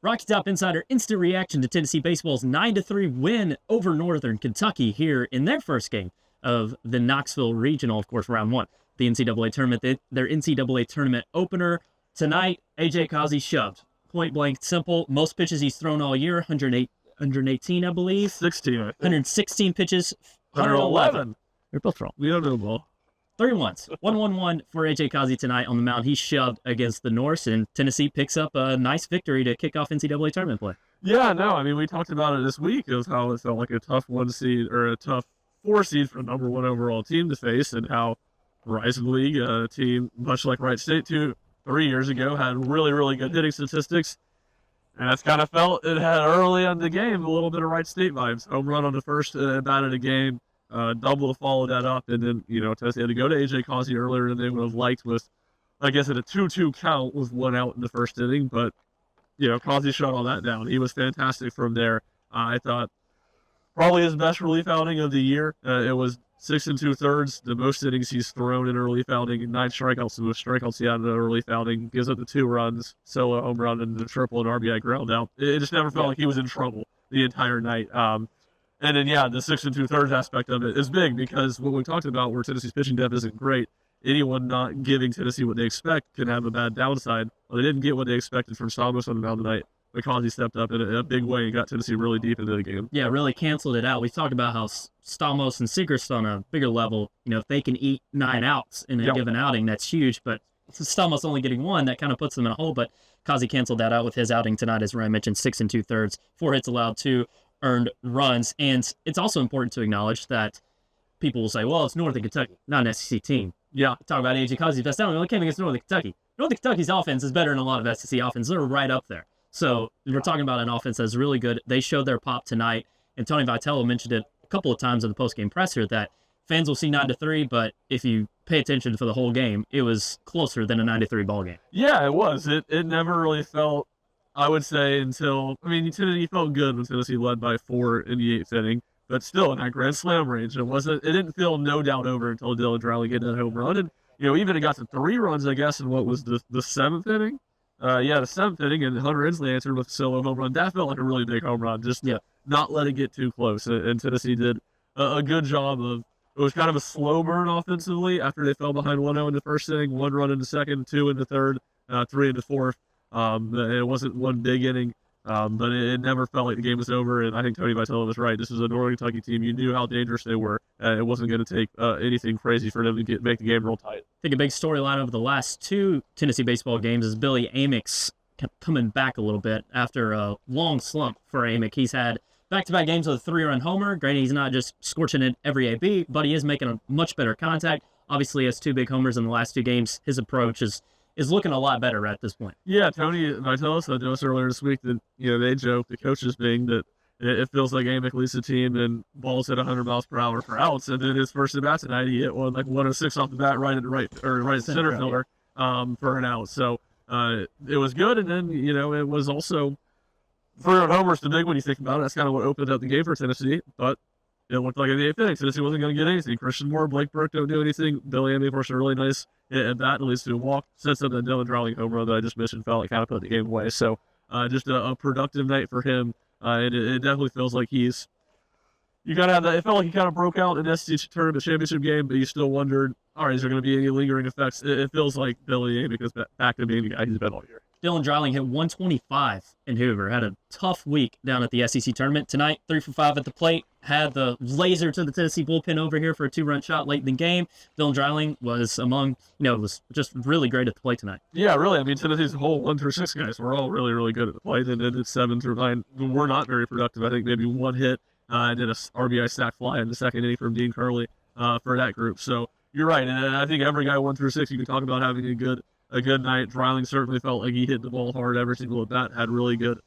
Rocky Top Insider instant reaction to Tennessee baseball's 9-3 win over Northern Kentucky here in their first game of the Knoxville Regional, of course, round one. The NCAA tournament, their NCAA tournament opener tonight. AJ Causey shoved. Point blank, simple. Most pitches he's thrown all year, 118, I believe. 16, I think. 116 pitches, 111. They're both wrong. We don't know ball. 3 ones. 1-1-1 for AJ Causey tonight on the mound. He shoved against the Norse, and Tennessee picks up a nice victory to kick off NCAA tournament play. Yeah, no, I mean, we talked about it this week of how it felt like a tough 1 seed or a tough 4 seed for a number 1 overall team to face, and how Horizon League, a team much like Wright State 3 years ago, had really, really good hitting statistics. And that's kind of felt it had early in the game a little bit of Wright State vibes. Home run on the first bat of the game. Double to follow that up, and then, Tennessee had to go to AJ Causey earlier than they would have liked with, I guess, at a 2-2 count with 1 out in the first inning, but, Causey shut all that down. He was fantastic from there. I thought probably his best relief outing of the year. It was 6 2/3, the most innings he's thrown in a relief outing, 9 strikeouts, the most strikeouts he had in a relief outing, gives up the 2 runs, solo home run, and the triple and RBI ground out. It just never felt like he was in trouble the entire night. And then, the 6 2/3 aspect of it is big, because what we talked about, where Tennessee's pitching depth isn't great, anyone not giving Tennessee what they expect can have a bad downside. Well, they didn't get what they expected from Stamos on the mound tonight, but Causey stepped up in a big way and got Tennessee really deep into the game. Yeah, really canceled it out. We talked about how Stamos and Segrist on a bigger level, if they can eat 9 outs in a given outing, that's huge. But Stamos only getting 1, that kind of puts them in a hole. But Causey canceled that out with his outing tonight, as Ryan mentioned, 6 2/3, 4 hits allowed, 2 earned runs. And it's also important to acknowledge that people will say, well, it's Northern Kentucky, not an SEC team. Yeah. Talk about AJ Causey best down. We only came against Northern Kentucky. Northern Kentucky's offense is better than a lot of SEC offenses. They're right up there. So we're talking about an offense that's really good. They showed their pop tonight, and Tony Vitello mentioned it a couple of times in the postgame presser that fans will see 9-3, but if you pay attention for the whole game, it was closer than a 9-3 ball game. Yeah, it was. It never really felt, I would say, until, Tennessee felt good when Tennessee led by 4 in the 8th inning, but still in that grand slam range. It didn't feel no doubt over until Dylan Driley getting that home run. And, even it got to 3 runs, I guess, in what was the 7th inning. The 7th inning, and Hunter Inslee answered with a solo home run. That felt like a really big home run, just not let it get too close. And Tennessee did a good job of, it was kind of a slow burn offensively after they fell behind 1-0 in the first inning, 1 run in the second, 2 in the third, 3 in the fourth. It wasn't one big inning, but it never felt like the game was over. And I think Tony Vitello was right. This is a Northern Kentucky team. You knew how dangerous they were. It wasn't going to take anything crazy for them to make the game real tight. I think a big storyline over the last 2 Tennessee baseball games is Billy Amick's coming back a little bit after a long slump for Amick. He's had back-to-back games with a 3-run homer. Granted, he's not just scorching it every AB, but he is making a much better contact. Obviously, he has 2 big homers in the last 2 games. His approach is looking a lot better at this point. Yeah, Tony Vitello said to us earlier this week that, they joke, the coaches being, that it feels like Amick leads the team and balls at 100 miles per hour for outs. And then his first at bat tonight, he hit one like 106 off the bat right center fielder for an out. So it was good. And then, it was also 3-run homers the big when you think about it. That's kind of what opened up the game for Tennessee. But it looked like in the 8th inning, Tennessee wasn't going to get anything. Christian Moore, Blake Burke don't do anything. Billy Amick, of course, a really nice at bat, leads to a walk. Sets up that Dylan Driley home run that I just mentioned, felt like kind of put the game away. So just a productive night for him. And it definitely feels like you got to have that. It felt like he kind of broke out in the SEC Tournament championship game, but you still wondered, all right, is there going to be any lingering effects? It feels like Billy Amick is back to being the guy he's been all year. Dylan Driley hit 125 in Hoover. Had a tough week down at the SEC tournament. Tonight, 3 for 5 at the plate. Had the laser to the Tennessee bullpen over here for a 2-run shot late in the game. Dylan Driley was was just really great at the plate tonight. Yeah, really. Tennessee's whole 1 through 6 guys were all really, really good at the plate. And then it's 7 through 9 were not very productive. I think maybe 1 hit and then a RBI sac fly in the second inning from Dean Curley for that group. So you're right. And I think every guy 1 through 6, you can talk about having a good night. Driley certainly felt like he hit the ball hard every single at bat, had really good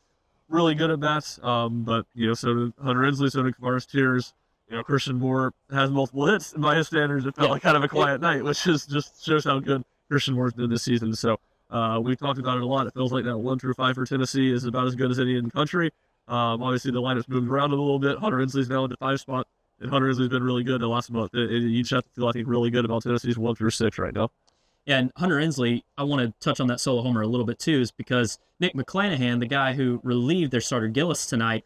at bats. But so did Hunter Inslee, so did Kavaris Tears. Christian Moore has multiple hits, and by his standards, it felt like kind of a quiet night, which is just shows how good Christian Moore's been this season. So we've talked about it a lot. It feels like that 1 through 5 for Tennessee is about as good as any in the country. Obviously, the lineup's moved around a little bit. Hunter Inslee's now in the 5 spot, and Hunter Inslee's been really good the last month. You just have to feel, I think, really good about Tennessee's 1 through 6 right now. And Hunter Inslee, I want to touch on that solo homer a little bit too, is because Nick McClanahan, the guy who relieved their starter Gillis tonight,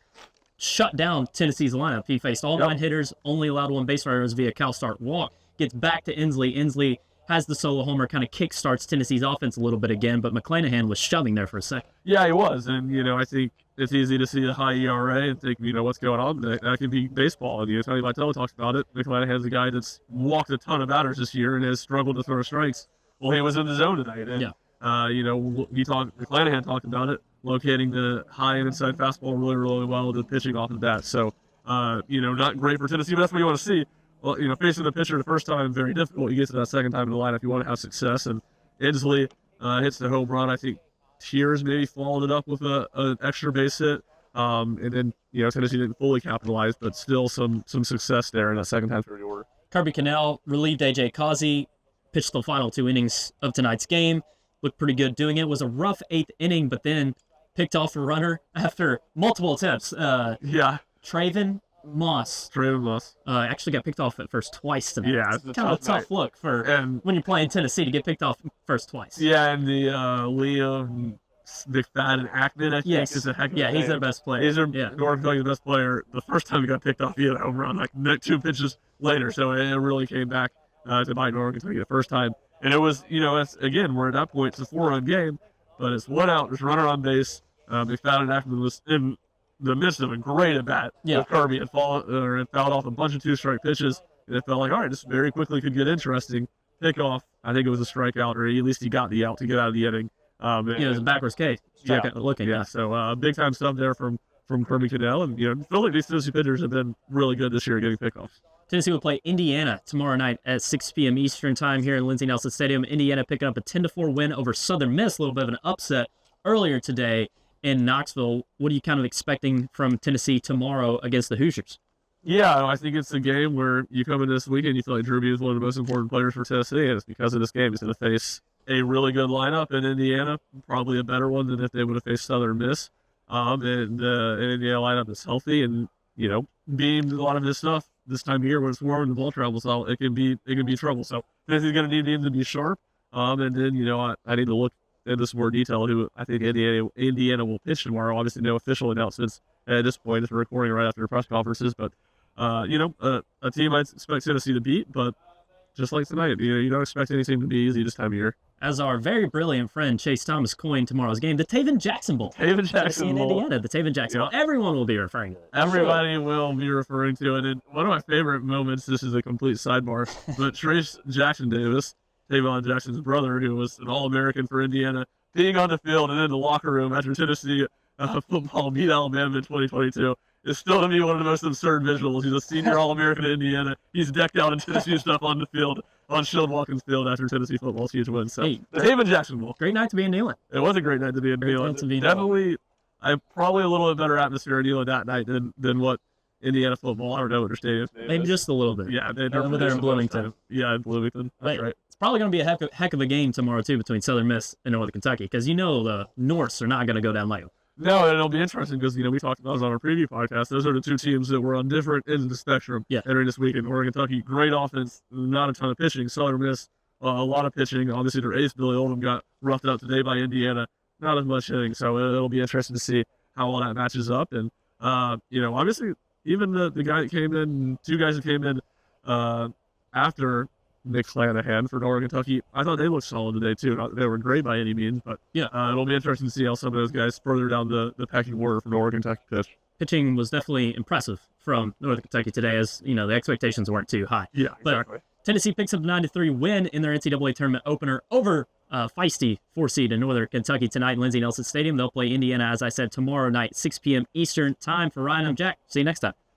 shut down Tennessee's lineup. He faced all 9 hitters, only allowed 1 base runners via Cal start walk. Gets back to Inslee. Inslee has the solo homer, kind of kickstarts Tennessee's offense a little bit again, but McClanahan was shoving there for a second. Yeah, he was. And, I think it's easy to see a high ERA and think, what's going on? That could be baseball. And, Tony Vitello talks about it. McClanahan's a guy that's walked a ton of batters this year and has struggled to throw strikes. Well, he was in the zone tonight. And, McClanahan talked about it, locating the high and inside fastball really, really well, the pitching off of that. So, not great for Tennessee, but that's what you want to see. Well, facing the pitcher the first time, very difficult. You get to that second time in the lineup, you want to have success. And Inslee hits the home run. I think Tears maybe followed it up with an extra base hit. And then, Tennessee didn't fully capitalize, but still some success there in that second time through the order. Kirby Cannell relieved A.J. Causey, pitched the final 2 innings of tonight's game. Looked pretty good doing it. It was a rough 8th inning, but then picked off a runner after multiple attempts. Traven Moss. Actually got picked off at first twice tonight. Yeah, it's kind of a tough look for when you're playing Tennessee to get picked off first twice. Yeah, and the Liam McFadden Ackman, I think, is a heck of a he's their best player. He's North Carolina's best player. The first time he got picked off, he had a home run, 2 pitches later. So it really came back to bite North Kentucky the first time. And it was, again, we're at that point, it's a 4-run game, but it's 1 out, there's runner on base. McFadden Ackman was in the midst of a great at-bat with Kirby and fouled off a bunch of 2-strike pitches, and it felt like, all right, this very quickly could get interesting. Pick off, I think it was a strikeout, or at least he got the out to get out of the inning. It was a backwards case. Looking. So big-time stuff there from Kirby Cannell, and, I feel like these Tennessee pitchers have been really good this year getting pickoffs. Tennessee will play Indiana tomorrow night at 6 p.m. Eastern time here in Lindsey Nelson Stadium. Indiana picking up a 10-4 win over Southern Miss, a little bit of an upset earlier today in Knoxville. What are you kind of expecting from Tennessee tomorrow against the Hoosiers? Yeah, I think it's a game where you come in this weekend, you feel like Drew B is one of the most important players for Tennessee, and it's because of this game. He's going to face a really good lineup in Indiana, probably a better one than if they would have faced Southern Miss. And an Indiana lineup is healthy, and, being a lot of this stuff this time of year when it's warm and the ball travels out, it can be trouble. So Tennessee's going to need him to be sharp. And then, I need to look in this more detail who I think Indiana will pitch tomorrow. Obviously, no official announcements at this point. It's recording right after the press conferences. But, a team I expect Tennessee to beat, but just like tonight, you don't expect any team to be easy this time of year. As our very brilliant friend Chase Thomas coined tomorr's game, the Taven Jackson Bowl. Taven Jackson Bowl. In Indiana, the Taven Jackson Bowl. Everyone will be referring to it. Everybody will be referring to it. And one of my favorite moments, this is a complete sidebar, but Trace Jackson Davis, Tavon Jackson's brother, who was an All-American for Indiana, being on the field and in the locker room after Tennessee football beat Alabama in 2022. Is still to me one of the most absurd visuals. He's a senior All-American in Indiana. He's decked out in Tennessee stuff on the field, on Shield Watkins Field after Tennessee football's huge win. So, the Haven Jackson Bowl. Great night to be in Neyland. It was a great night to be in Neyland. Definitely, probably a little bit better atmosphere in Neyland that night than what Indiana football, I don't know what their stadium is. Maybe just a little bit. Yeah, they're over there in Bloomington. Yeah, in Bloomington. That's right. It's probably going to be a heck of a game tomorrow, too, between Southern Miss and Northern Kentucky, because the Norths are not going to go down lightly. No, and it'll be interesting because, we talked about it on our preview podcast. Those are the 2 teams that were on different ends of the spectrum entering this weekend. Oregon, Kentucky, great offense, not a ton of pitching. Southern Miss, a lot of pitching. Obviously, their ace, Billy Oldham, got roughed out today by Indiana. Not as much hitting, so it'll be interesting to see how all that matches up. And, obviously, even the guy that came in, 2 guys that came in after Nick McClanahan for Oregon, Kentucky, I thought they looked solid today, too. Not that they were great by any means, but it'll be interesting to see how some of those guys further down the pecking order from the Oregon, Kentucky pitch. Pitching was definitely impressive from Northern Kentucky today, as, the expectations weren't too high. Yeah, exactly. But Tennessee picks up a 9-3 win in their NCAA Tournament opener over feisty 4-seed in Northern Kentucky tonight in Lindsey Nelson Stadium. They'll play Indiana, as I said, tomorrow night, 6 p.m. Eastern time. For Ryan, I'm Jack. See you next time.